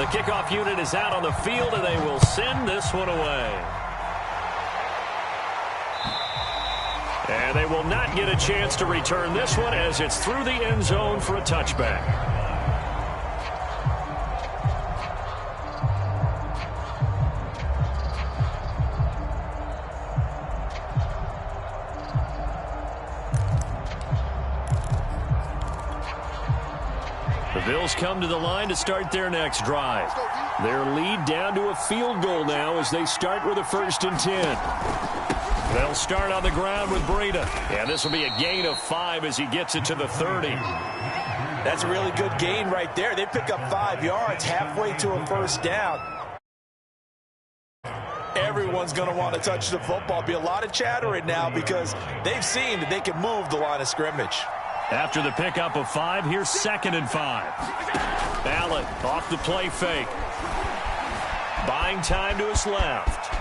The kickoff unit is out on the field, and they will send this one away. And they will not get a chance to return this one as it's through the end zone for a touchback. The Bills come to the line to start their next drive. Their lead down to a field goal now as they start with a 1st and 10. They'll start on the ground with Breida. And this will be a gain of 5 as he gets it to the 30. That's a really good gain right there. They pick up 5 yards halfway to a 1st down. Everyone's going to want to touch the football. Be a lot of chattering now because they've seen that they can move the line of scrimmage. After the pickup of 5, here's 2nd and 5. Allen off the play fake. Buying time to his left.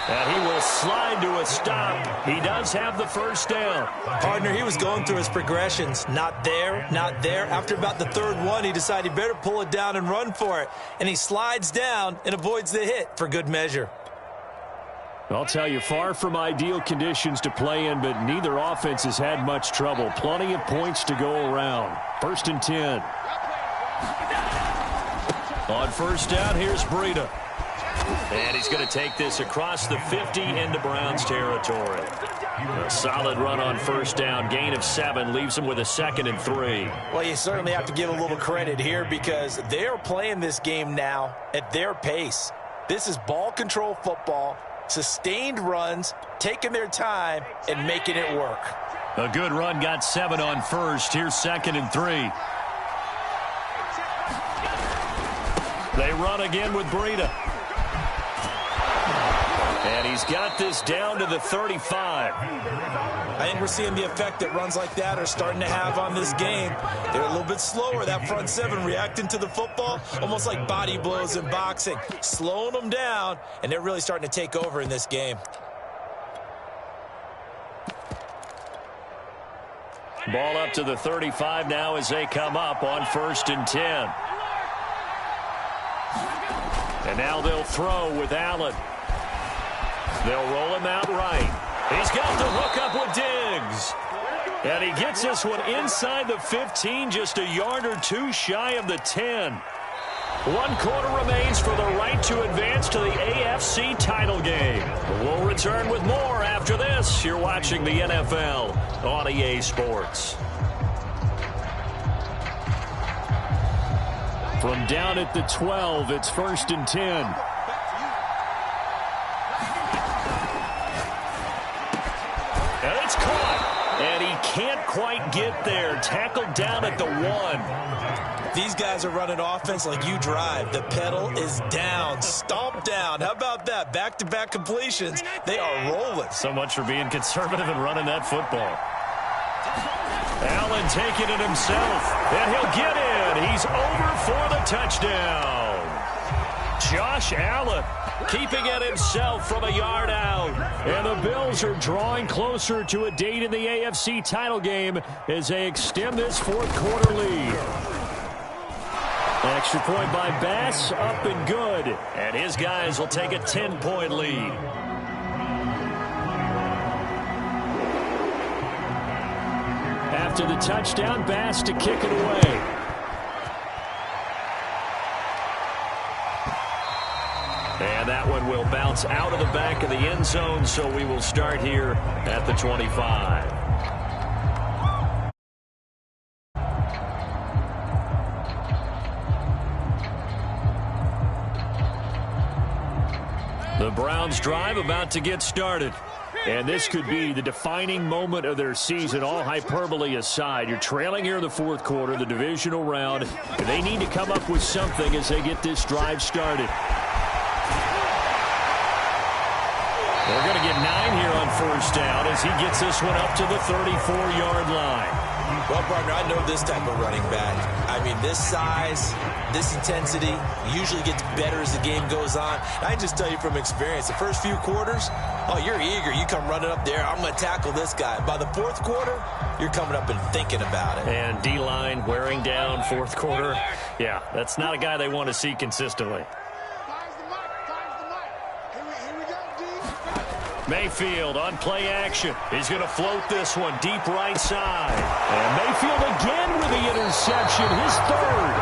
And he will slide to a stop. He does have the 1st down. Partner, he was going through his progressions. Not there, not there. After about the 3rd one, he decided he better pull it down and run for it. And he slides down and avoids the hit for good measure. I'll tell you, far from ideal conditions to play in, but neither offense has had much trouble. Plenty of points to go around. 1st and 10. On 1st down, here's Breida. And he's going to take this across the 50 into Browns territory. A solid run on 1st down. Gain of 7 leaves him with a 2nd and 3. Well, you certainly have to give a little credit here because they're playing this game now at their pace. This is ball control football. Sustained runs, taking their time, and making it work. A good run, got 7 on 1st. Here's 2nd and 3. They run again with Breida. And he's got this down to the 35. I think we're seeing the effect that runs like that are starting to have on this game. They're a little bit slower, that front 7 reacting to the football, almost like body blows in boxing, slowing them down, and they're really starting to take over in this game. Ball up to the 35 now as they come up on 1st and 10. And now they'll throw with Allen. They'll roll him out right. He's got the hook up with Diggs. And he gets this one inside the 15, just a yard or 2 shy of the 10. 1 quarter remains for the right to advance to the AFC title game. We'll return with more after this. You're watching the NFL on EA Sports. From down at the 12, it's 1st and 10. And it's caught. And he can't quite get there. Tackled down at the 1. These guys are running offense like you drive. The pedal is down, stomped down. How about that? Back-to-back completions. They are rolling. So much for being conservative and running that football. Allen taking it himself. And he'll get in. He's over for the touchdown. Josh Allen keeping it himself from a yard out. And the Bills are drawing closer to a date in the AFC title game as they extend this 4th quarter lead. Extra point by Bass, up and good. And his guys will take a 10-point lead. After the touchdown, Bass to kick it away. And that one will bounce out of the back of the end zone, so we will start here at the 25. The Browns drive about to get started. And this could be the defining moment of their season, all hyperbole aside. You're trailing here in the 4th quarter, the divisional round. And they need to come up with something as they get this drive started. They're going to get 9 here on 1st down as he gets this one up to the 34-yard line. Well, partner, I know this type of running back. I mean, this size, this intensity usually gets better as the game goes on. And I can just tell you from experience, the first few quarters, oh, you're eager. You come running up there, I'm going to tackle this guy. By the fourth quarter, you're coming up and thinking about it. And D-line wearing down fourth quarter. Yeah, that's not a guy they want to see consistently. Mayfield on play action. He's going to float this one deep right side. And Mayfield again with the interception, his third.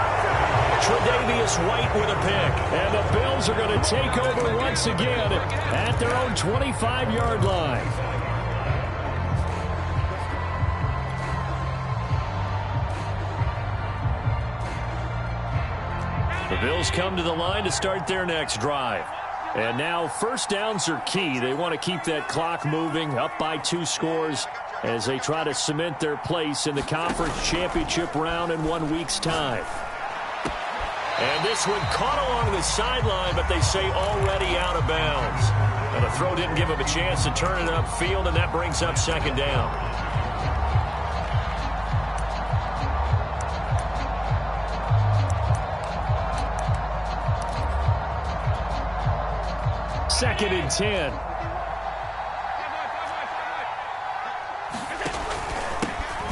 Tre'Davious White with a pick. And the Bills are going to take over once again at their own 25-yard line. The Bills come to the line to start their next drive. And now first downs are key. They want to keep that clock moving, up by 2 scores as they try to cement their place in the conference championship round in 1 week's time. And this one caught along the sideline, but they say already out of bounds. And the throw didn't give him a chance to turn it upfield, and that brings up second down. Second and 10.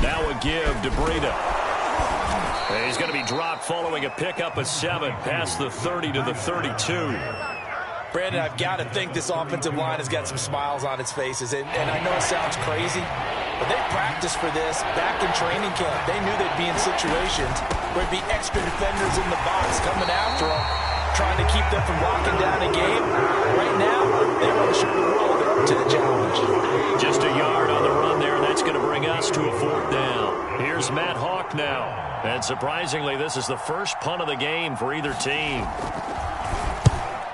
Now a give to Breida. And he's going to be dropped following a pickup of 7 past the 30 to the 32. Brandon, I've got to think this offensive line has got some smiles on its faces. And I know it sounds crazy, but they practiced for this back in training camp. They knew they'd be in situations where it'd be extra defenders in the box coming after them, trying to keep them from locking down a game. Right now, they want to show the world they're up to the challenge. Just a yard on the run there, and that's going to bring us to a fourth down. Here's Matt Hawk now. And surprisingly, this is the first punt of the game for either team.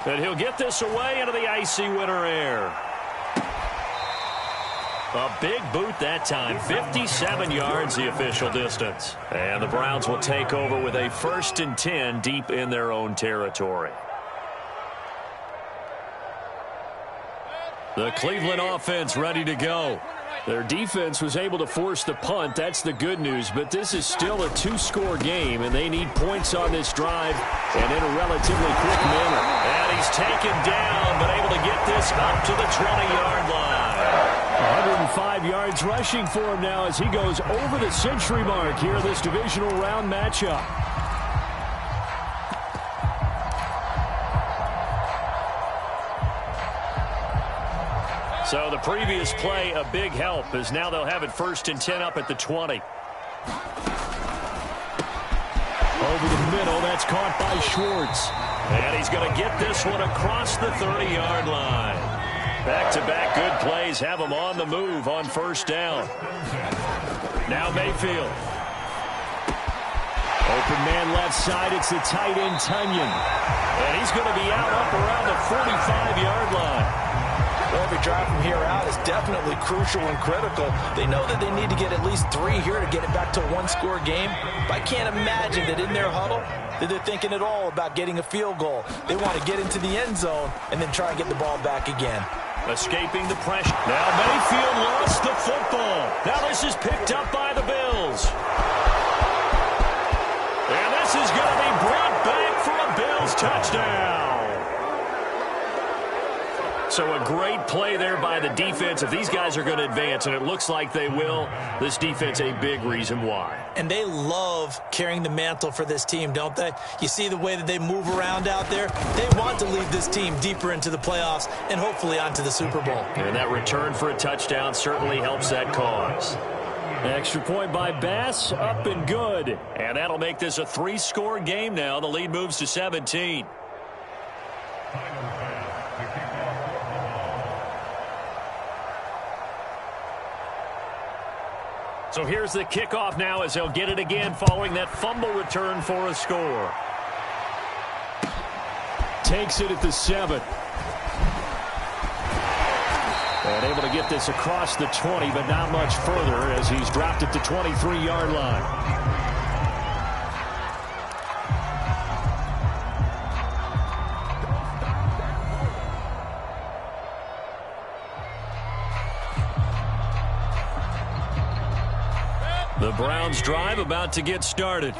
And he'll get this away into the icy winter air. A big boot that time, 57 yards the official distance. And the Browns will take over with a 1st and 10 deep in their own territory. The Cleveland offense ready to go. Their defense was able to force the punt. That's the good news, but this is still a 2-score game, and they need points on this drive and in a relatively quick manner. And he's taken down, but able to get this up to the 20-yard line. 105 yards rushing for him now as he goes over the century mark here in this divisional round matchup. So the previous play, a big help, as now they'll have it 1st and 10 up at the 20. Over the middle, that's caught by Schwartz. And he's going to get this one across the 30-yard line. Back-to-back good plays have him on the move on 1st down. Now Mayfield. Open man left side, it's the tight end Tunyon. And he's going to be out up around the 45-yard line. Well, every drive from here out is definitely crucial and critical. They know that they need to get at least 3 here to get it back to a 1-score game. But I can't imagine that in their huddle that they're thinking at all about getting a field goal. They want to get into the end zone and then try and get the ball back again. Escaping the pressure. Now Mayfield lost the football. Now this is picked up by the Bills. And this is going to be brought back for a Bills touchdown. So a great play there by the defense. If these guys are going to advance, and it looks like they will, this defense a big reason why. And they love carrying the mantle for this team, don't they? You see the way that they move around out there? They want to lead this team deeper into the playoffs and hopefully onto the Super Bowl. And that return for a touchdown certainly helps that cause. Extra point by Bass, up and good. And that'll make this a 3-score game now. The lead moves to 17. So here's the kickoff now as they'll get it again following that fumble return for a score. Takes it at the 7. And able to get this across the 20, but not much further as he's dropped at the 23-yard line. The Browns drive about to get started.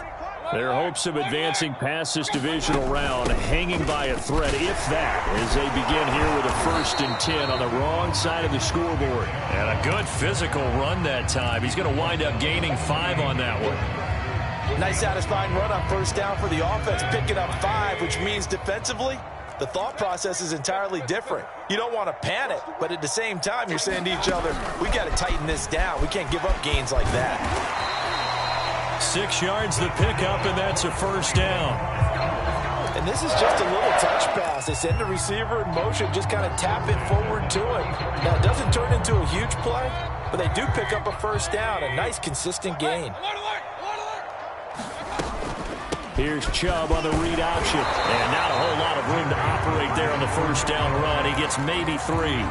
Their hopes of advancing past this divisional round hanging by a thread, if that, as they begin here with a 1st and 10 on the wrong side of the scoreboard. And a good physical run that time. He's going to wind up gaining 5 on that one. Nice satisfying run on 1st down for the offense, picking up 5, which means defensively, the thought process is entirely different. You don't want to panic, but at the same time, you're saying to each other, we got to tighten this down. We can't give up gains like that. 6 yards the pickup, and that's a 1st down. And this is just a little touch pass. They send the receiver in motion, just kind of tap it forward to him. Now, it doesn't turn into a huge play, but they do pick up a 1st down, a nice, consistent gain. Here's Chubb on the read option. And not a whole lot of room to operate there on the 1st down run. He gets maybe 3.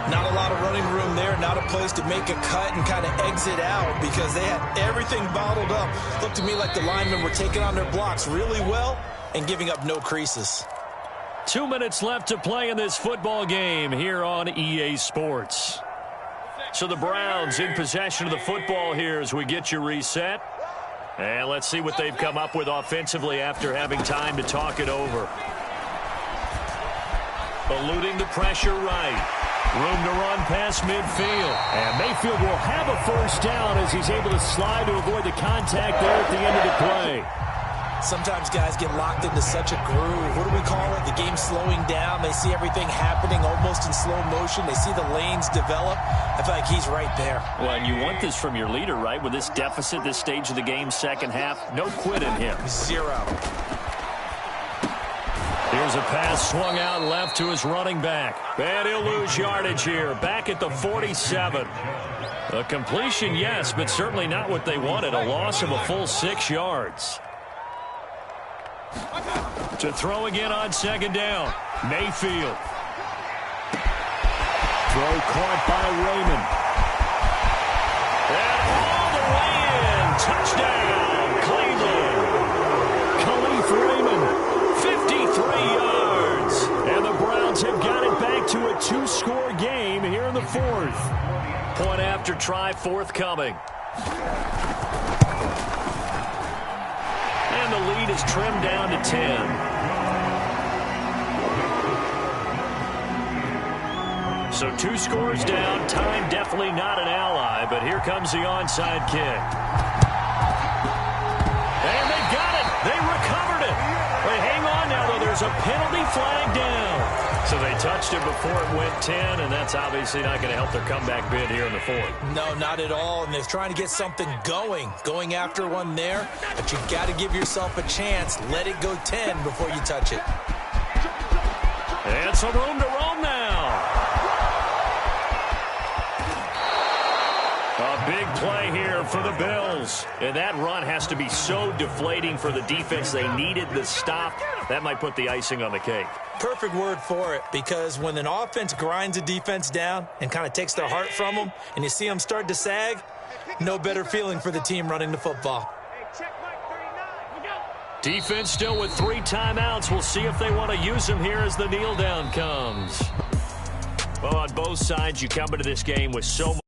Not a lot of running room there, not a place to make a cut and kind of exit out because they had everything bottled up. Looked to me like the linemen were taking on their blocks really well and giving up no creases. 2 minutes left to play in this football game here on EA Sports. So the Browns in possession of the football here as we get you reset. And let's see what they've come up with offensively after having time to talk it over. Eluding the pressure right. Room to run past midfield. And Mayfield will have a 1st down as he's able to slide to avoid the contact there at the end of the play. Sometimes guys get locked into such a groove. What do we call it? The game's slowing down. They see everything happening almost in slow motion. They see the lanes develop. I feel like he's right there. Well, and you want this from your leader, right? With this deficit, this stage of the game, 2nd half, no quit in him. 0. Here's a pass swung out left to his running back. And he'll lose yardage here. Back at the 47. A completion, yes, but certainly not what they wanted. A loss of a full 6 yards. To throw again on 2nd down. Mayfield. Throw caught by Raymond. And all the way in. Touchdown, Cleveland. Khalif Raymond, 53 yards. And the Browns have got it back to a 2-score game here in the 4th. Point after try forthcoming. And the lead is trimmed down to 10. So 2 scores down. Time definitely not an ally, but here comes the onside kick. And they got it. They recovered it. But hang on now, though. There's a penalty flag down. So they touched it before it went 10, and that's obviously not going to help their comeback bid here in the 4th. No, not at all. And they're trying to get something going after one there. But you've got to give yourself a chance. Let it go 10 before you touch it. And some room to roam now. A big play here for the Bills. And that run has to be so deflating for the defense. They needed the stop. That might put the icing on the cake. Perfect word for it, because when an offense grinds a defense down and kind of takes their heart from them, and you see them start to sag, no better feeling for the team running the football. Defense still with 3 timeouts. We'll see if they want to use them here as the kneel down comes. Well, on both sides, you come into this game with so much.